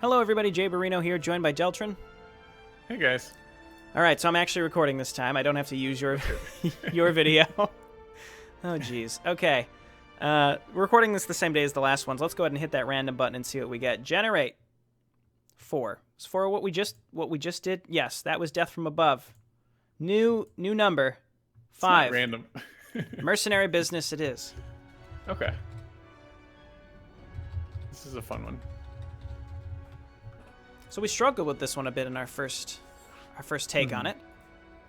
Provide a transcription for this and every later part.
Hello everybody, Jayborino here, joined by Deltron. Hey guys. Alright, so I'm actually recording this time. I don't have to use your your video. Oh jeez. Okay. We're recording this the same day as the last ones. Let's go ahead and hit that random button and see what we get. Generate 4. Is 4 what we just did? Yes, that was Death from Above. New number. 5. It's not random. Mercenary business it is. Okay. This is a fun one. So we struggled with this one a bit in our first take on it.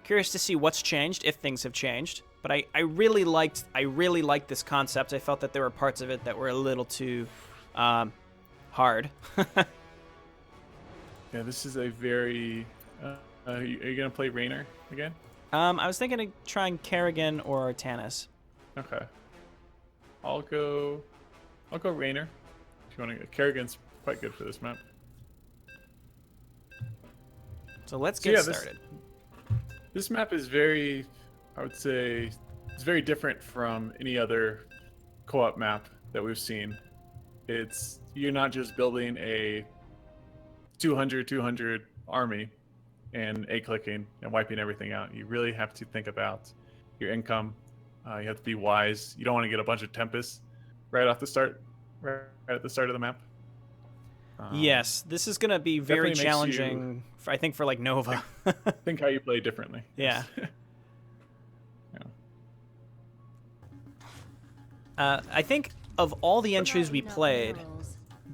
Curious to see what's changed, if things have changed. But I really liked this concept. I felt that there were parts of it that were a little too hard. Yeah, this is a very. Are you gonna play Raynor again? I was thinking of trying Kerrigan or Tannis. Okay. I'll go Raynor. If you want to, Kerrigan's quite good for this map. So let's get started. This map is very, I would say, it's very different from any other co-op map that we've seen. You're not just building a 200 army and A-clicking and wiping everything out. You really have to think about your income. You have to be wise. You don't want to get a bunch of Tempests right at the start of the map. Yes, this is going to be very challenging, I think, for like Nova. Think how you play differently. Yeah. Yeah. I think of all the entries we played,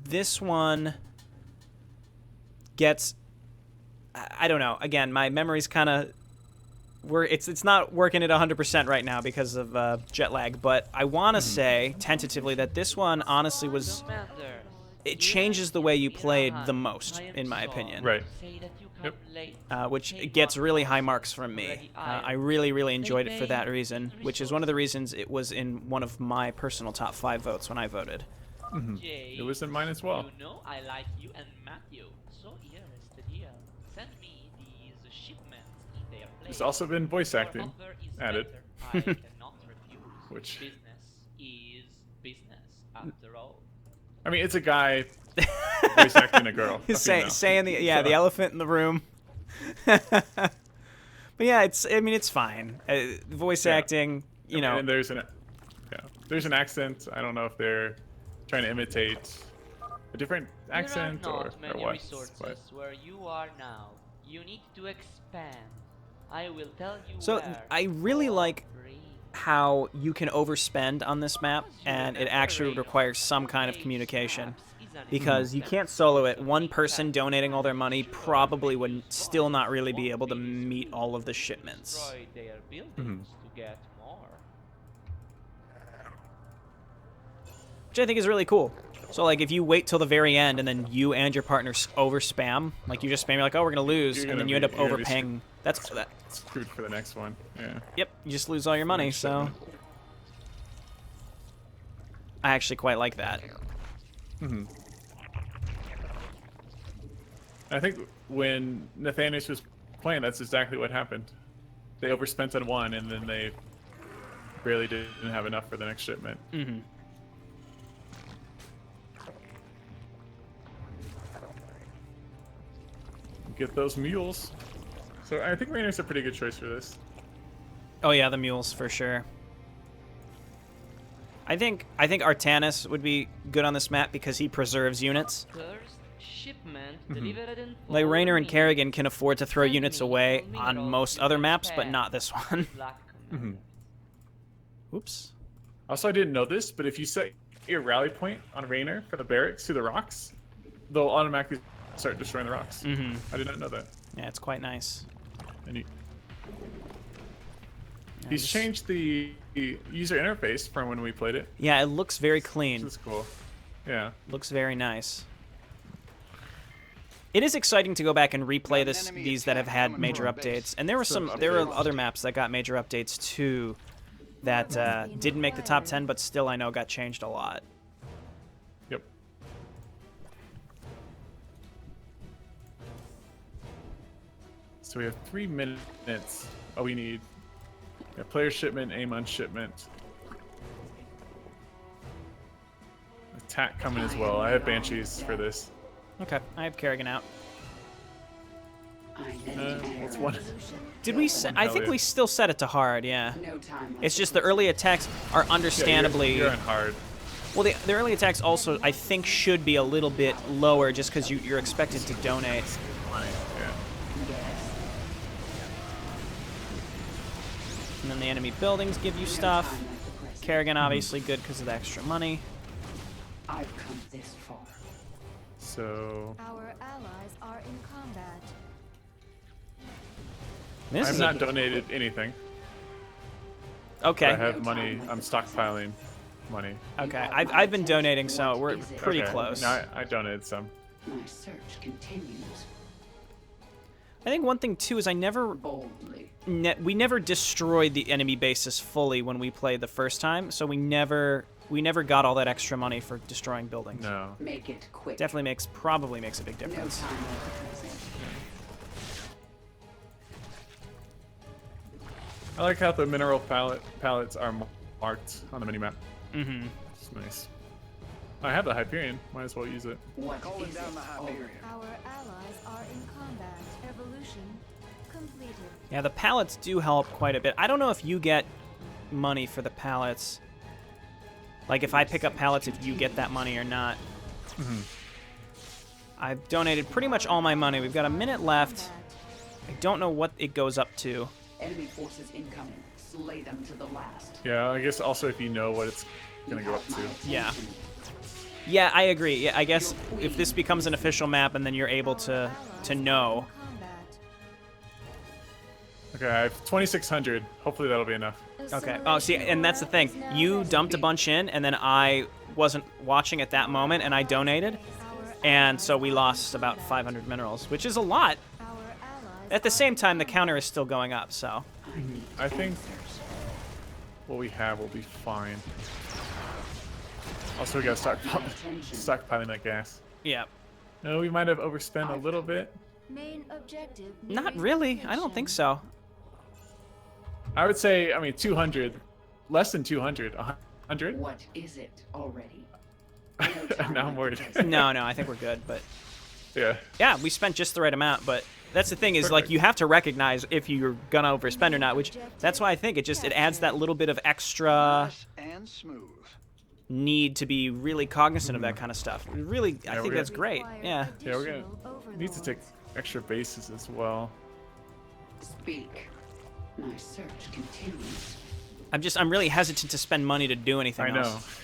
this one gets, I don't know. Again, my memory's kind of, it's not working at 100% right now because of jet lag, but I want to say tentatively that this one honestly was, it changes the way you played the most, in my opinion. Right. Yep. Which gets really high marks from me. I really enjoyed it for that reason, which is one of the reasons it was in one of my personal top 5 votes when I voted. It was in mine as well. You know I like you and Matthew. So here is the deal. Send me these shipments in their place. There's also been voice acting added. I cannot refuse. Which Business is business after all. I mean, it's a guy voice acting a girl. saying the elephant in the room. But yeah, it's fine. Voice acting, you know. And there's an accent. I don't know if they're trying to imitate a different accent or what. But where you are now, you need to expand. I will tell you. So where I really like how you can overspend on this map, and it actually requires some kind of communication. Because you can't solo it. One person donating all their money probably would still not really be able to meet all of the shipments. Which I think is really cool. So like if you wait till the very end and then you and your partner over spam, like you just spam, you're like, oh, we're gonna lose, and then you end up overpaying. That's screwed for the next one. Yeah. Yep, you just lose all your money. So I actually quite like that. I think when Nathanius was playing, that's exactly what happened. They overspent on one, and then they barely didn't have enough for the next shipment. Get those mules. So I think Raynor's a pretty good choice for this. Oh yeah, the mules for sure. I think Artanis would be good on this map because he preserves units. Like Raynor and Kerrigan can afford to throw units away on most other maps, but not this one. Oops. Also, I didn't know this, but if you set your rally point on Raynor for the barracks to the rocks, they'll automatically start destroying the rocks. I did not know that. Yeah, it's quite nice. And he's changed the user interface from when we played it. Yeah, it looks very clean. Which is cool. Yeah. Looks very nice. It is exciting to go back and replay these that have had major updates, and there were other maps that got major updates too, that didn't make the top 10, but still I know got changed a lot. Yep. So we have 3 minutes. Oh, we need player shipment, aim on shipment. Attack coming as well. I have Banshees for this. Okay, I have Kerrigan out. What's one? Did we? I think we still set it to hard. Yeah. No time It's just the early attacks are understandably. You're in hard. Well, the early attacks also, I think, should be a little bit lower just because you're expected to donate. Money. Yeah. And then the enemy buildings give you stuff. Kerrigan, obviously, good because of the extra money. I've come this far. So Our allies are in combat. This I've is not donated anything. okay. I have money. I'm stockpiling money. Okay, I've been donating, so we're pretty Okay. close. No, I donated some. My search continues I think one thing too is I never boldly. we never destroyed the enemy bases fully when we played the first time, so we never got all that extra money for destroying buildings. No. Make it quick. Definitely probably makes a big No difference. time like the present. I like how the mineral palettes are marked on the minimap. Mm-hmm. It's nice. I have the Hyperion. Might as well use it. What Calling is down it? the Hyperion. Our allies are in combat. Evolution completed. Yeah, the pallets do help quite a bit. I don't know if you get money for the pallets. Like if I pick up pallets, if you get that money or not. Mm-hmm. I've donated pretty much all my money. We've got a minute left. Combat. I don't know what it goes up to. Enemy forces incoming. Slay them to the last. Yeah, I guess also if you know what it's gonna go up to. Yeah. Yeah, I agree. Yeah, I guess if this becomes an official map and then you're able to know. Okay, I have 2,600. Hopefully that'll be enough. Okay. Oh, see, and that's the thing. You dumped a bunch in, and then I wasn't watching at that moment, and I donated, and so we lost about 500 minerals, which is a lot. At the same time, the counter is still going up, so. I think what we have will be fine. Also, we got stockpiling that gas. Yeah. No, we might have overspent a little bit. Main objective. Not really. I don't think so. I would say, I mean, 200. Less than 200. 100? What is it already? Now I'm worried. No, I think we're good, but. Yeah. Yeah, we spent just the right amount, but that's the thing is, like, you have to recognize if you're gonna overspend or not, which, that's why I think it adds that little bit of extra Nice and smooth. need to be really cognizant of that kind of stuff. Really, I think we're that's good. great. Yeah. Yeah, we're gonna need to take extra bases as well. Speak. My search continues. I'm really hesitant to spend money to do anything I know. else.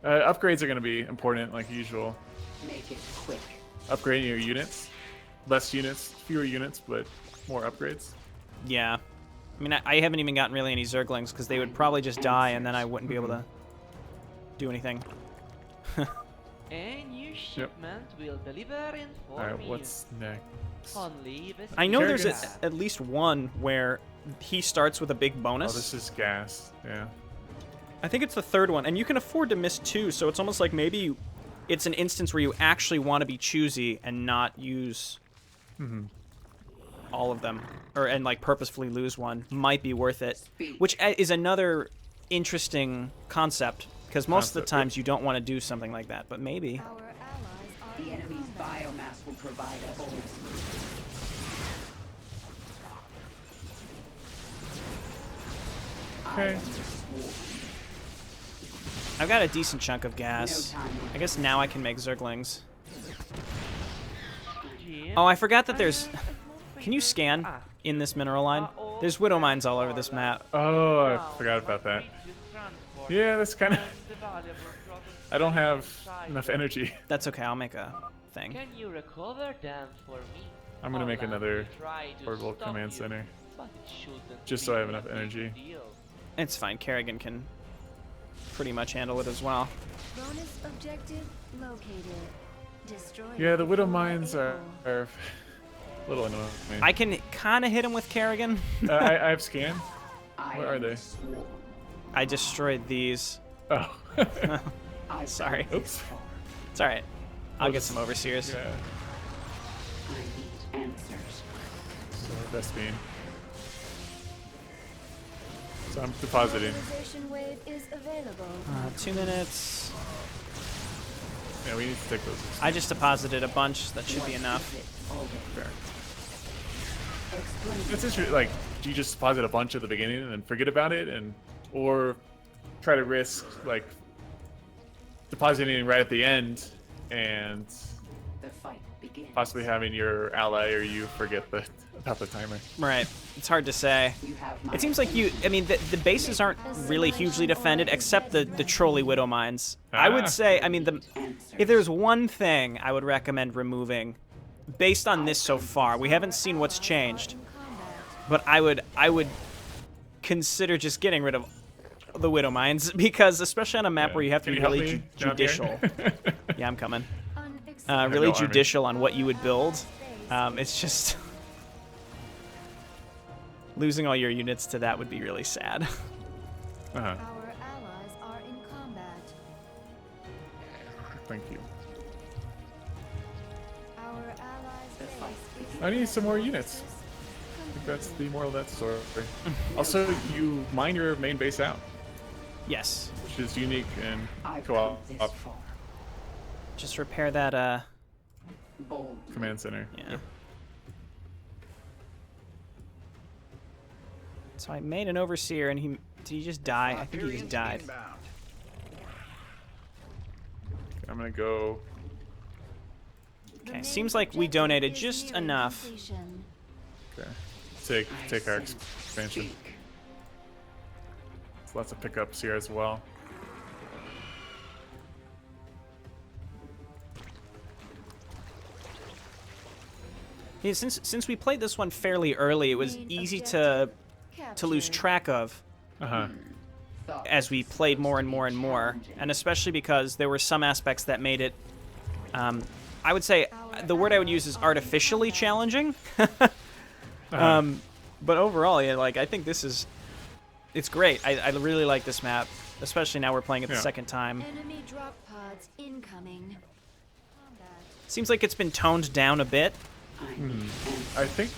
Upgrades are going to be important, like usual. Make it quick. Upgrading your units. Less units, fewer units, but more upgrades. Yeah. I mean, I haven't even gotten really any Zerglings because they would probably just die and then I wouldn't be able to do anything. A new shipment will deliver in 4 Alright, minutes. what's next? Only with I know there's Kerrigan's- at least one where he starts with a big Oh, bonus. this is gas. Yeah. I think it's the third one, and you can afford to miss two, so it's almost like maybe it's an instance where you actually want to be choosy and not use all of them, and like purposefully lose one. Might be worth it, which is another interesting concept, because most of the Concept, times you don't want to do something like that, but maybe. Our allies are The in enemy's combat. biomass will provide a bonus. Okay. I've got a decent chunk of gas. I guess now I can make Zerglings. Oh, I forgot that there's... Can you scan in this mineral line? There's widow mines all over this map. Oh, I forgot about that. Yeah, that's kind of... I don't have enough energy. That's okay, I'll make a thing. Can you recover them for me? I'm gonna make Holland another will try to portable stop command you, center. but it shouldn't Just so I be have a enough big energy. deal. It's fine, Kerrigan can pretty much handle it as well. Bonus objective located. Destroy. Yeah, the widow mines are a little annoying. I can kind of hit him with Kerrigan. I have scan. I Where are am they? sworn. I destroyed these. Oh. I Sorry. found Oops. this far. It's alright. I'll We'll get just- some overseers. Yeah. I need answers. So best beam. So I'm depositing. Mobilization wave is available. 2 minutes. Yeah, we need to take those. I just deposited a bunch. That should be enough. Fair. It's interesting. Like, do you just deposit a bunch at the beginning and then forget about it, or try to risk like depositing right at the end and The fight begins. possibly having your ally or you forget about the timer? Right. It's hard to say. You have my It seems like you. I mean, the bases aren't really hugely defended, except the trolley widow mines. I would say. I mean, if there's one thing I would recommend removing, based on this so far, we haven't seen what's changed, but I would consider just getting rid of the widow mines, because especially on a map where you have to Can be you help really me down here? judicial. Yeah, I'm coming. Unacceptable. Really no army. judicial on what you would build. It's just losing all your units to that would be really sad. Uh-huh. Our allies are in combat. Thank you. Our allies' base is I need some more units. I think that's the moral of that story. Also, you mine your main base out, Yes. which is unique and I've co-op come this far. Just repair that. Bold. command center. Yeah. So I made an overseer, and did he just die? I think he just died. I'm gonna go. Okay, seems like we donated just enough. Okay. Take our expansion. There's lots of pickups here as well. Yeah, since we played this one fairly early, it was easy to lose track of Uh huh. as we played more and more and more, and especially because there were some aspects that made it, I would say, the word I would use is artificially challenging. But overall, yeah, like I think it's great. I really like this map, especially now we're playing it the Yeah. second time. Enemy drop pods incoming. Combat. Seems like it's been toned down a bit. I think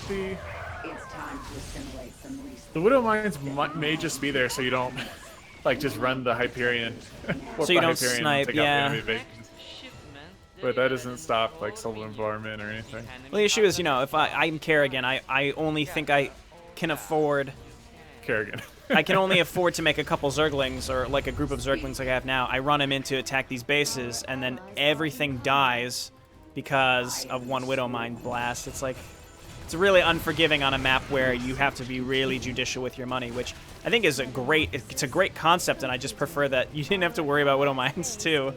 the It's time to assimilate some resources. the widow mines may just be there so you don't like just run the Hyperion. Warp So you the don't Hyperion and snipe, take yeah. out the enemy bases. But that doesn't stop like solar environment or anything. Well, the issue is, if I'm Kerrigan, I only think I can afford. Kerrigan. I can only afford to make a couple Zerglings, or like a group of Zerglings like I have now. I run them in to attack these bases, and then everything dies because of one Widow Mine blast. It's like, it's really unforgiving on a map where you have to be really judicial with your money, which I think is it's a great concept, and I just prefer that you didn't have to worry about Widow Mines too.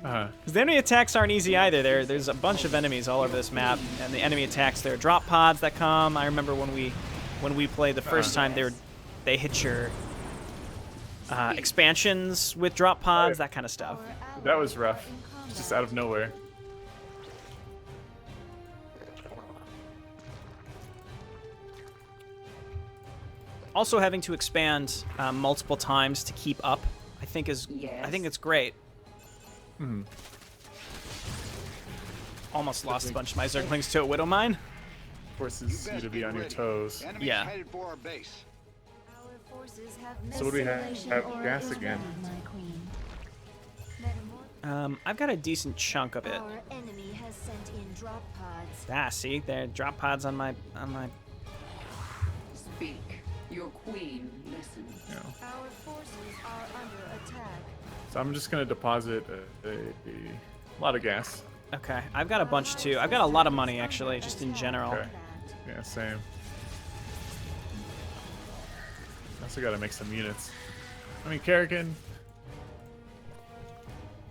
Uh-huh. Because the enemy attacks aren't easy either. There's a bunch of enemies all over this map, and the enemy attacks, there are drop pods that come. I remember when we played the first time, they hit your expansions with drop pods, that kind of stuff. That was rough. Just out of nowhere. Also, having to expand multiple times to keep up, I think it's great. Hmm. Almost lost a bunch of my Zerglings to a Widow Mine. Forces you to be on your toes. Enemies Yeah. headed for our base. Our forces have So what do we have? assimilation Have order gas is again. ready, my queen. Metamorph- I've got a decent chunk of it. Our enemy has sent in drop pods. Ah, see, there are drop pods on my. Speak. Your queen listens. Yeah. Our forces are under attack. So I'm just gonna deposit a lot of gas. Okay, I've got a bunch too. I've got a lot of money actually, just in general. Okay. Yeah, same. Also gotta make some units. I mean, Kerrigan.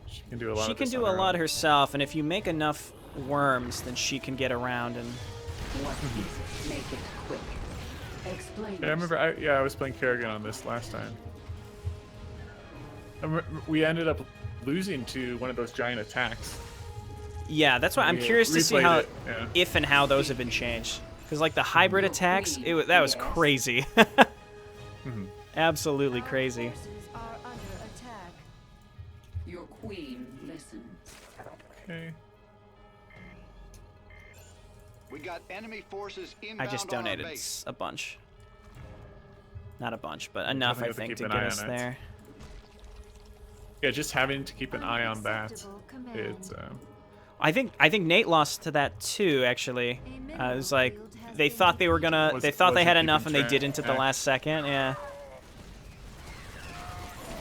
She can do a lot. She of can this do on a her lot own. herself, and if you make enough worms, then she can get around and. What is it? Make it quick. Explain. Yeah, I remember. I was playing Kerrigan on this last time. We ended up losing to one of those giant attacks. Yeah, that's why I'm We curious to see replayed how, it, yeah. if and how those have been changed. Because like the hybrid attacks, that was crazy. Mhm. Absolutely crazy. Forces are under attack. Your queen listens. Okay. We got enemy forces I inbound just on our donated base. a bunch. Not a bunch, but enough, Definitely I have to think, keep to an get eye us on it. there. Yeah, just having to keep an eye on that. Unacceptable command. It's I think Nate lost to that too. Actually, it was like they thought they were gonna. Was- They thought they wasn't had enough, keeping and they didn't at the track. last second. Yeah.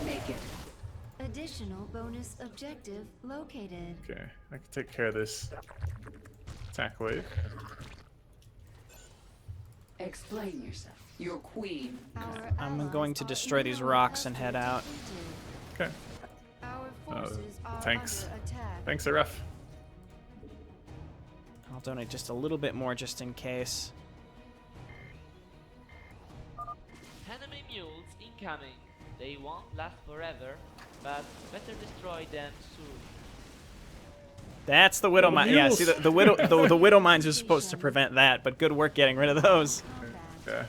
Make it. Additional bonus objective located. okay. I can take care of this attack wave. Explain yourself. Your queen. Our I'm allies going to are destroy in these combat rocks and head out. Okay. Our forces are thanks. under attack. Thanks, RF. I'll donate just a little bit more just in case. Enemy mules incoming. They won't last forever, but better destroy them soon. That's the widow mine. Yeah, see the widow the widow mines are supposed to prevent that, but good work getting rid of those. Combat.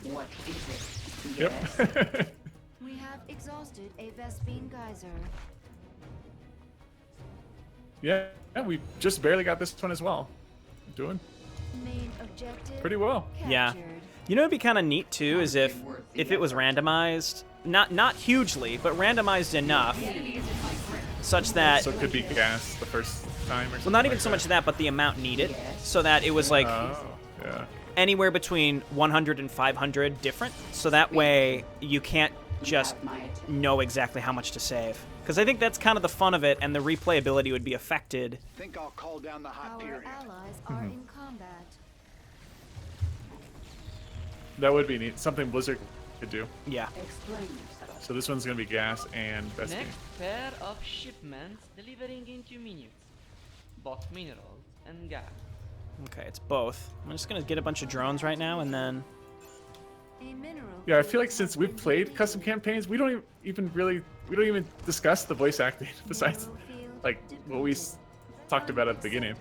Yeah. What is it? Yep. Yes. We have exhausted a Vespine geyser. yeah, we just barely got this one as well. Doing Main objective pretty well. Yeah. captured. You know, it'd be kind of neat too, is if it was randomized, not hugely, but randomized enough, such that So it could be gas the first time or something. well, not even like so that. much that, but the amount needed, so that it was like Oh, yeah. anywhere between 100 and 500 different, so that way you can't just Have my attention. know exactly how much to save. Because I think that's kind of the fun of it, and the replayability would be affected. Think I'll call down the hot Our period. allies are in combat. That would be neat. Something Blizzard could do. Yeah. Explain yourself. So this one's gonna be gas and Vespine. Next pair of shipments delivering in 2 minutes. Both minerals and gas. Okay, it's both. I'm just gonna get a bunch of drones right now, and then A mineral. Yeah, I feel like since we've played custom campaigns, we don't even discuss the voice acting besides like what we talked about at the beginning.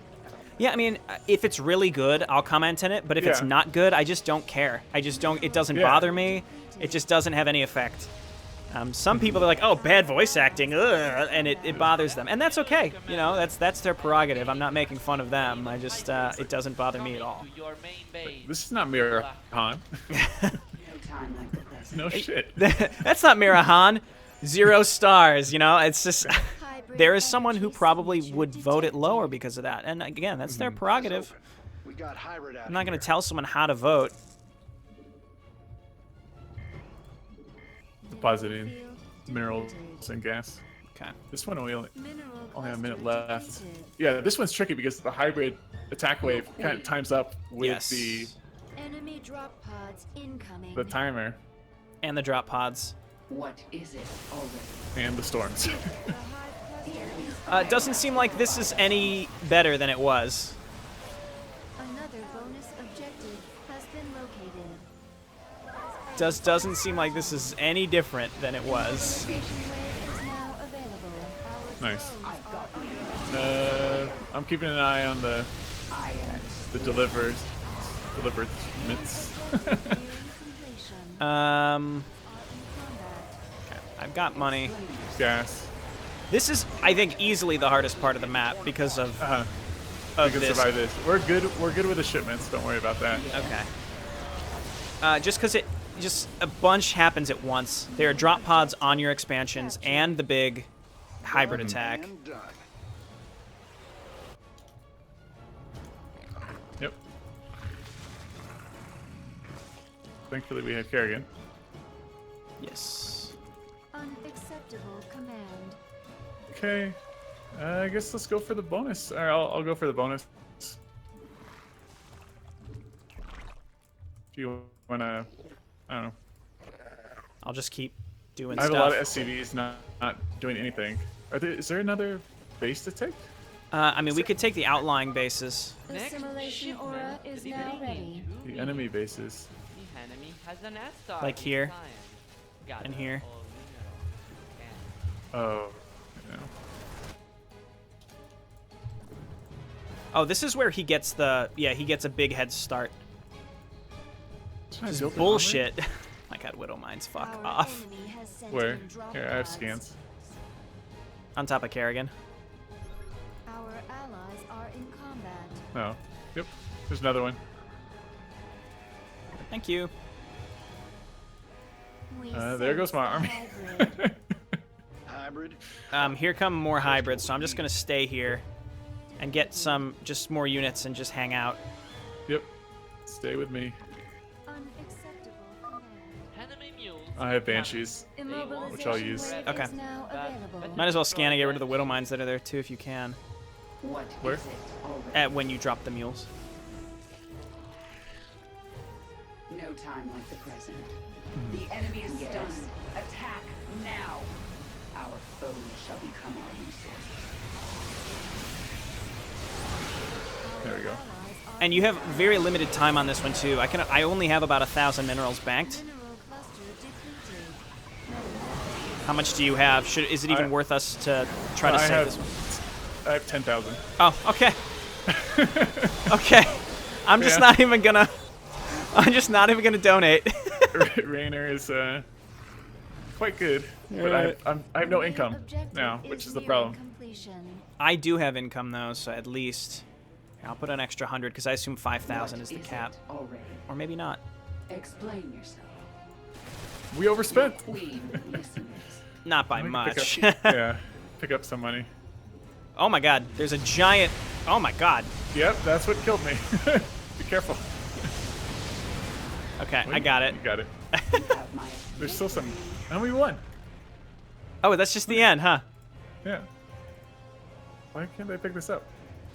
yeah, I mean, if it's really good, I'll comment on it. But if it's Yeah. not good, I just don't care. I just don't. It doesn't Yeah. bother me. It just doesn't have any effect. Some people are like, "Oh, bad voice acting," ugh, and it bothers them, and that's okay. You know, that's their prerogative. I'm not making fun of them. I just it doesn't bother me at all. To your main base. This is not Mirror Han. No time like the present. No shit. That's not Mirahan. 0 stars. You know, it's just Hybrid there is someone who energy probably signature would vote it detected. lower because of that. And again, that's their prerogative. We got hybrid out I'm not going here. to tell someone how to vote. Depositing Field minerals depleted. and gas. Okay. This one only Mineral have a minute cluster left. depleted. Yeah, this one's tricky because the hybrid attack wave kind of times up with Yes. Enemy drop pods incoming. the timer And the drop pods. What is it already? and the storms. The hive cluster is It doesn't seem like this is any better than it was. another bonus objective has been located. Doesn't seem like this is any different than it was. Station wave is now available. Our Nice. drones I've got you. I'm keeping an eye on the I am. deliverments. nearing completion. Um, Are in combat. I've got money. Gas. This is, I think, easily the hardest part of the map because of We of can this. survive this. We're good. We're good with the shipments. Don't worry about that. Okay. Just because just a bunch happens at once. There are drop pods on your expansions and the big hybrid attack. And done. Yep. Thankfully, we had Kerrigan. Yes. Unacceptable command. Okay. I guess let's go for the bonus. Or I'll go for the bonus. If you wanna, I don't know. I'll just keep doing I have stuff. a lot of SCVs not doing anything. Is there another base to take? I mean, we could take the outlying bases. Next Assimilation aura shipment is delivering now in ready. 2 The enemy minutes. bases. The enemy has an S-star Like in here. science. Gather And here. all minerals Oh. Yeah. Oh, this is where he gets the he gets a big head start. Should I build it Bullshit. My God, Widow Mines, fuck Our off. enemy has sent Where? in drop Here, I have pods. scans. On top of Kerrigan. Our allies are in combat. No. Yep. There's another one. Thank you. We There goes my sense army. the hybrid. hybrid? Here come more hybrids, so I'm just gonna stay here and get some just more units and just hang out. Yep. Stay with me. Unacceptable command. Enemy mules. I have banshees. Immobilization Which I'll use. wave Okay. is now available. Might as well scan and get rid of the widow mines that are there too if you can. What Where? is it already? At when you drop the mules. No time like the present. The enemy is stunned. Attack now. Our foes shall become our resources. There we go. And you have very limited time on this one too. I only have about 1,000 minerals banked. Mineral cluster depleted. How much do you have? Is it even I- worth us to try to I save have, this one? I have 10,000. Oh, okay. Okay. I'm just Yeah. not even gonna donate. Rainer is quite good, but Alright. I have no Main income objective now, which is the nearing problem. completion. I do have income though, so at least here, I'll put an extra 100 because I assume 5,000 is the What cap, it already? or maybe not. Explain yourself. We overspent. Queen listens. Not by I think much. pick up some money. Oh my God, there's a giant. Oh my God. Yep, that's what killed me. Be careful. Okay, I got it. You got it. You have my There's still some. And we won. Oh, that's just the end, huh? Yeah. Why can't I pick this up?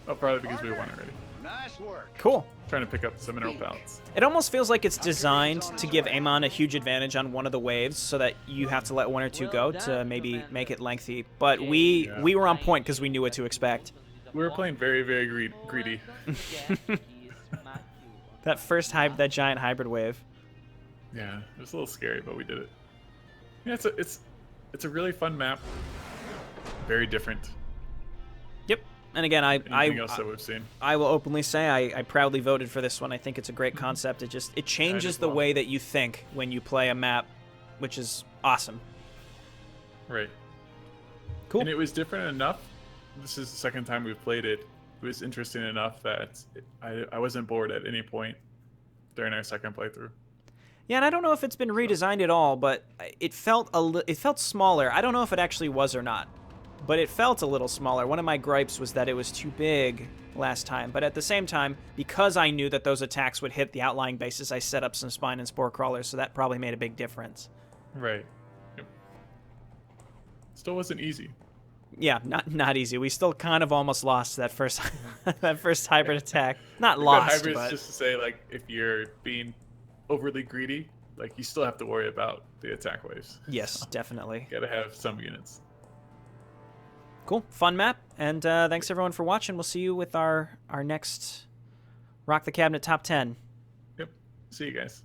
Oh, probably because we won already. Nice work. Cool. Trying to pick up some mineral pellets. It almost feels like it's designed to give Amon a huge advantage on one of the waves, so that you have to let one or two go to maybe make it lengthy. But we were on point because we knew what to expect. We were playing very, very greedy. That that giant hybrid wave. Yeah, it was a little scary, but we did it. Yeah, it's a really fun map. Very different. Yep. And again, Anything else that we've seen? I will openly say I proudly voted for this one. I think it's a great concept. It changes the well. way that you think when you play a map, which is awesome. Right. Cool. And it was different enough. This is the second time we've played it. It was interesting enough that I wasn't bored at any point during our second playthrough. Yeah, and I don't know if it's been redesigned at all, but it felt smaller. I don't know if it actually was or not, but it felt a little smaller. One of my gripes was that it was too big last time, but at the same time, because I knew that those attacks would hit the outlying bases, I set up some spine and spore crawlers, so that probably made a big difference. Right. Yep. Still wasn't easy. Yeah, not easy. We still kind of almost lost that first hybrid attack. Not But lost, hybrids, but just to say, like, if you're being overly greedy, like, you still have to worry about the attack waves. yes, definitely. Gotta have some units. Cool, fun map, and thanks everyone for watching. We'll see you with our next Rock the Cabinet Top 10. Yep. See you guys.